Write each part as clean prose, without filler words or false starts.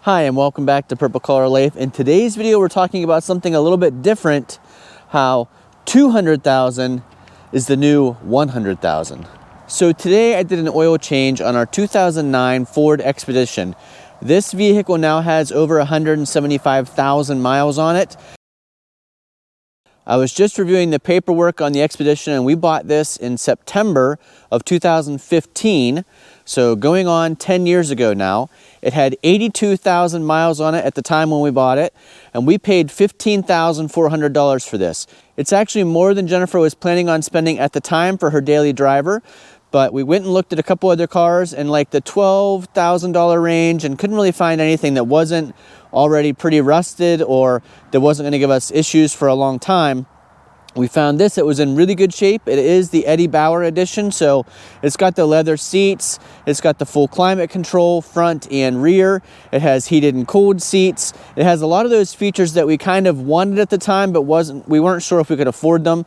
Hi, and welcome back to Purple Collar Life. In today's video, we're talking about something a little bit different, how 200,000 is the new 100,000. So today I did an oil change on our 2009 Ford Expedition. This vehicle now has over 175,000 miles on it. I was just reviewing the paperwork on the Expedition, and we bought this in September of 2015. So going on 10 years ago now. It had 82,000 miles on it at the time when we bought it, and we paid $15,400 for this. It's actually more than Jennifer was planning on spending at the time for her daily driver, but we went and looked at a couple other cars in like the $12,000 range and couldn't really find anything that wasn't already pretty rusted or that wasn't going to give us issues for a long time. We found this. It was in really good shape. It is the Eddie Bauer edition, so it's got the leather seats, it's got the full climate control front and rear, it has heated and cooled seats, it has a lot of those features that we kind of wanted at the time but we weren't sure if we could afford them.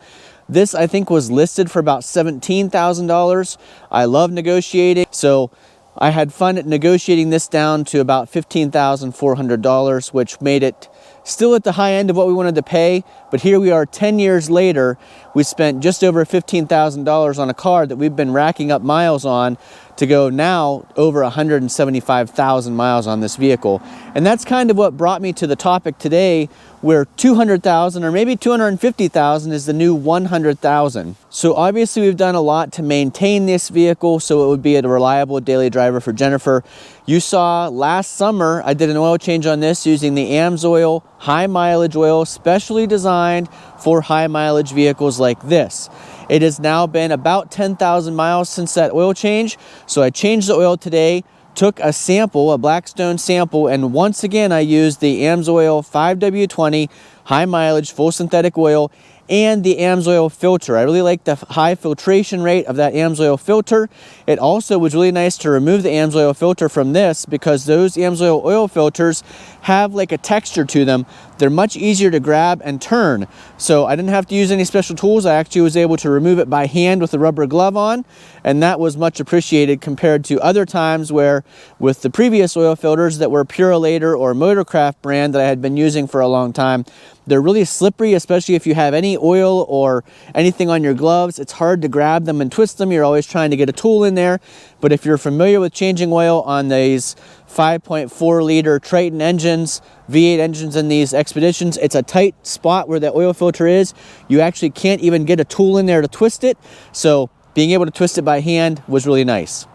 This, I think, was listed for about $17,000. I love negotiating, so I had fun at negotiating this down to about $15,400, which made it still at the high end of what we wanted to pay. But here we are 10 years later, we spent just over $15,000 on a car that we've been racking up miles on to go now over 175,000 miles on this vehicle. And that's kind of what brought me to the topic today, where 200,000 or maybe 250,000 is the new 100,000. So obviously we've done a lot to maintain this vehicle so it would be a reliable daily driver for Jennifer. You saw last summer I did an oil change on this using the Amsoil High Mileage oil, specially designed for high mileage vehicles like this. It has now been about 10,000 miles since that oil change, so I changed the oil today, took a sample, a Blackstone sample, and once again I used the Amsoil 5W20 high mileage full synthetic oil and the Amsoil filter. I really like the high filtration rate of that Amsoil filter. It also was really nice to remove the Amsoil filter from this because those Amsoil oil filters have like a texture to them. They're much easier to grab and turn. So I didn't have to use any special tools. I actually was able to remove it by hand with a rubber glove on, and that was much appreciated compared to other times where with the previous oil filters that were Purolator or Motorcraft brand that I had been using for a long time, they're really slippery, especially if you have any oil or anything on your gloves. It's hard to grab them and twist them. You're always trying to get a tool in there. But if you're familiar with changing oil on these 5.4 liter Tritan engines, V8 engines in these Expeditions, it's a tight spot where the oil filter is. You actually can't even get a tool in there to twist it. So being able to twist it by hand was really nice.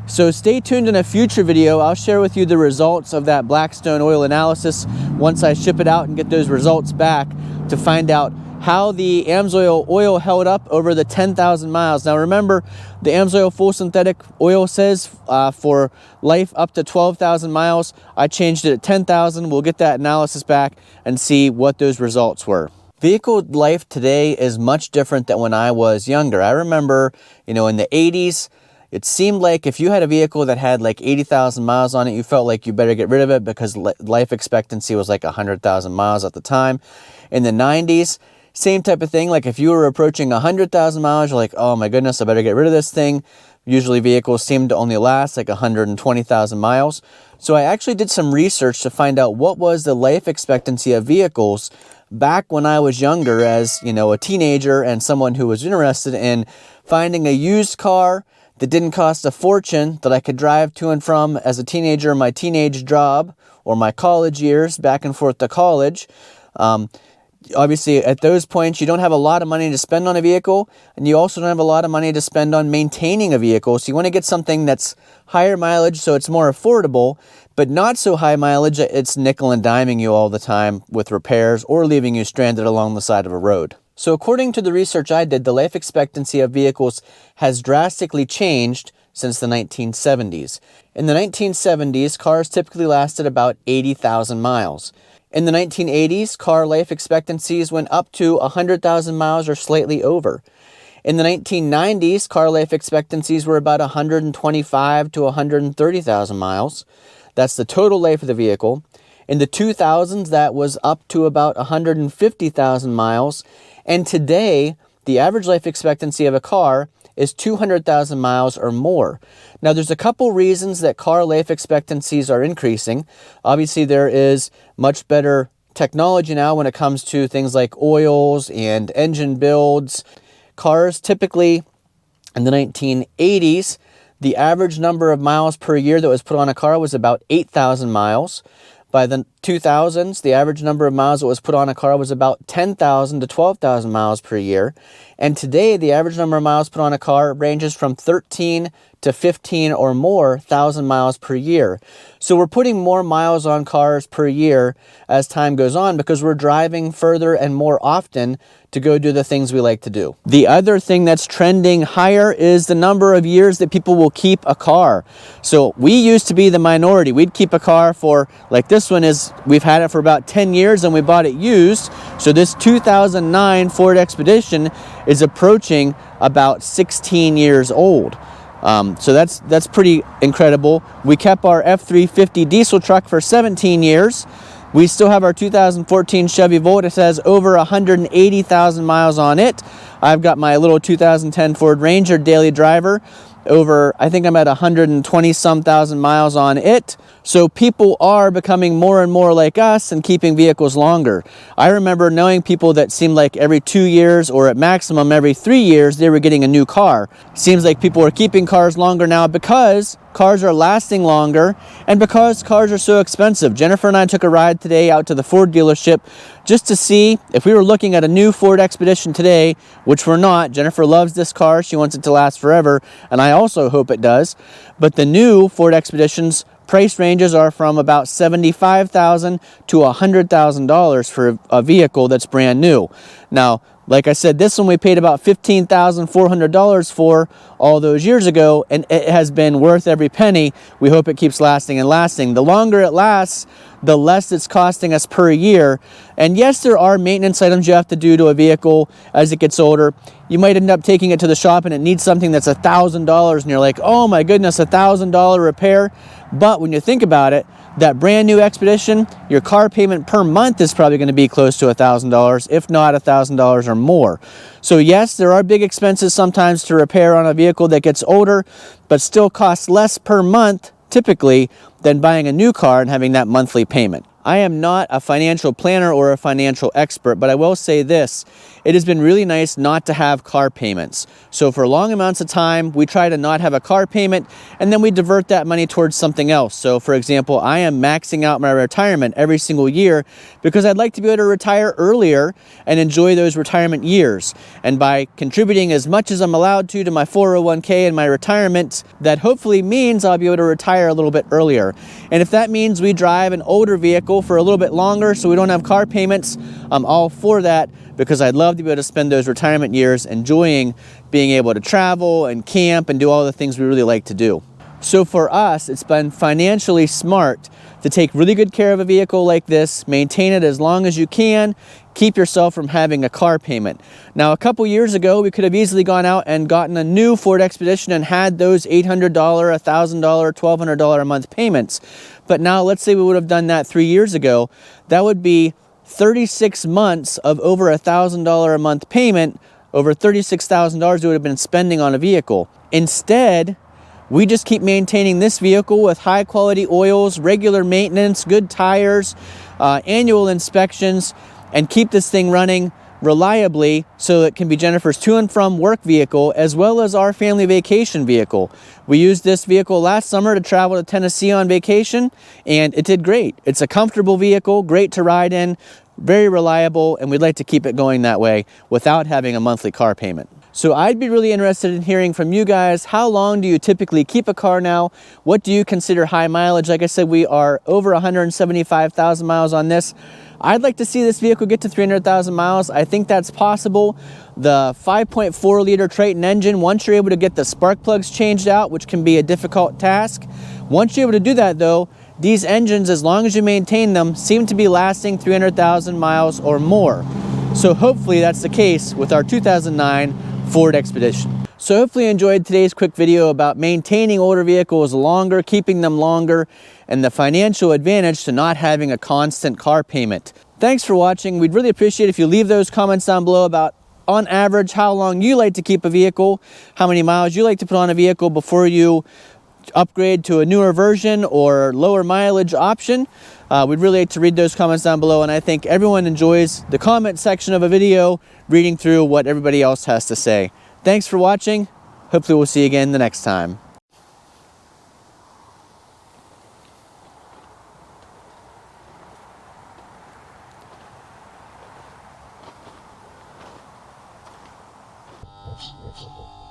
So stay tuned in a future video. I'll share with you the results of that Blackstone oil analysis once I ship it out and get those results back to find out how the Amsoil oil held up over the 10,000 miles. Now remember, the Amsoil full synthetic oil says for life up to 12,000 miles. I changed it at 10,000. We'll get that analysis back and see what those results were. Vehicle life today is much different than when I was younger. I remember, in the 80s, it seemed like if you had a vehicle that had like 80,000 miles on it, you felt like you better get rid of it because life expectancy was like 100,000 miles at the time. In the 90s, same type of thing. Like if you were approaching 100,000 miles, you're like, oh my goodness, I better get rid of this thing. Usually vehicles seem to only last like 120,000 miles. So I actually did some research to find out what was the life expectancy of vehicles back when I was younger as, a teenager and someone who was interested in finding a used car that didn't cost a fortune that I could drive to and from as a teenager, my teenage job or my college years back and forth to college. Obviously, at those points, you don't have a lot of money to spend on a vehicle, and you also don't have a lot of money to spend on maintaining a vehicle. So you want to get something that's higher mileage so it's more affordable, but not so high mileage it's nickel and diming you all the time with repairs or leaving you stranded along the side of a road. So according to the research I did, the life expectancy of vehicles has drastically changed since the 1970s. In the 1970s, cars typically lasted about 80,000 miles. In the 1980s, car life expectancies went up to 100,000 miles or slightly over. In the 1990s, car life expectancies were about 125 to 130,000 miles. That's the total life of the vehicle. In the 2000s, that was up to about 150,000 miles. And today, the average life expectancy of a car is 200,000 miles or more. Now, there's a couple reasons that car life expectancies are increasing. Obviously, there is much better technology now when it comes to things like oils and engine builds. Cars typically in the 1980s, the average number of miles per year that was put on a car was about 8,000 miles. By the 2000s, the average number of miles that was put on a car was about 10,000 to 12,000 miles per year. And today, the average number of miles put on a car ranges from 13 to 15 or more thousand miles per year. So we're putting more miles on cars per year as time goes on because we're driving further and more often to go do the things we like to do. The other thing that's trending higher is the number of years that people will keep a car. So we used to be the minority. We'd keep a car for, like this one is, we've had it for about 10 years and we bought it used. So this 2009 Ford Expedition is approaching about 16 years old. So that's pretty incredible. We kept our F-350 diesel truck for 17 years. We still have our 2014 Chevy Volt. It has over 180,000 miles on it. I've got my little 2010 Ford Ranger daily driver. I think I'm at 120 some thousand miles on it. So people are becoming more and more like us and keeping vehicles longer. I remember knowing people that seemed like every 2 years or at maximum every 3 years they were getting a new car. Seems like people are keeping cars longer now because cars are lasting longer and because cars are so expensive. Jennifer and I took a ride today out to the Ford dealership just to see if we were looking at a new Ford Expedition today, which we're not. Jennifer loves this car. She wants it to last forever, and I also hope it does. But the new Ford Expeditions price ranges are from about $75,000 to $100,000 for a vehicle that's brand new. Now, like I said, this one we paid about $15,400 for all those years ago, and it has been worth every penny. We hope it keeps lasting and lasting. The longer it lasts, the less it's costing us per year. And yes, there are maintenance items you have to do to a vehicle as it gets older. You might end up taking it to the shop and it needs something that's $1,000 and you're like, oh my goodness, $1,000 repair. But when you think about it, that brand new Expedition, your car payment per month is probably going to be close to $1,000, if not $1,000 or more. So yes, there are big expenses sometimes to repair on a vehicle that gets older, but still costs less per month typically than buying a new car and having that monthly payment. I am not a financial planner or a financial expert, but I will say this. It has been really nice not to have car payments. So for long amounts of time, we try to not have a car payment, and then we divert that money towards something else. So for example, I am maxing out my retirement every single year because I'd like to be able to retire earlier and enjoy those retirement years. And by contributing as much as I'm allowed to my 401k and my retirement, that hopefully means I'll be able to retire a little bit earlier. And if that means we drive an older vehicle for a little bit longer so we don't have car payments, I'm all for that because I'd love to be able to spend those retirement years enjoying being able to travel and camp and do all the things we really like to do. So for us, it's been financially smart to take really good care of a vehicle like this, maintain it as long as you can, keep yourself from having a car payment. Now, a couple years ago, we could have easily gone out and gotten a new Ford Expedition and had those $800, $1,000, $1,200 a month payments. But now, let's say we would have done that 3 years ago, that would be 36 months of over $1,000 a month payment, over $36,000 we would have been spending on a vehicle. Instead, we just keep maintaining this vehicle with high quality oils, regular maintenance, good tires, annual inspections, and keep this thing running reliably so it can be Jennifer's to and from work vehicle as well as our family vacation vehicle. We used this vehicle last summer to travel to Tennessee on vacation, and it did great. It's a comfortable vehicle, great to ride in, very reliable, and we'd like to keep it going that way without having a monthly car payment. So I'd be really interested in hearing from you guys. How long do you typically keep a car now? What do you consider high mileage? Like I said, we are over 175,000 miles on this. I'd like to see this vehicle get to 300,000 miles. I think that's possible. The 5.4 liter Tritan engine, once you're able to get the spark plugs changed out, which can be a difficult task. Once you're able to do that though, these engines, as long as you maintain them, seem to be lasting 300,000 miles or more. So hopefully that's the case with our 2009 Ford Expedition. So hopefully you enjoyed today's quick video about maintaining older vehicles longer, keeping them longer, and the financial advantage to not having a constant car payment. Thanks for watching. We'd really appreciate if you leave those comments down below about on average how long you like to keep a vehicle, how many miles you like to put on a vehicle before you upgrade to a newer version or lower mileage option. We'd really like to read those comments down below, and I think everyone enjoys the comment section of a video, reading through what everybody else has to say. Thanks for watching. Hopefully we'll see you again the next time. Yes, yes, okay.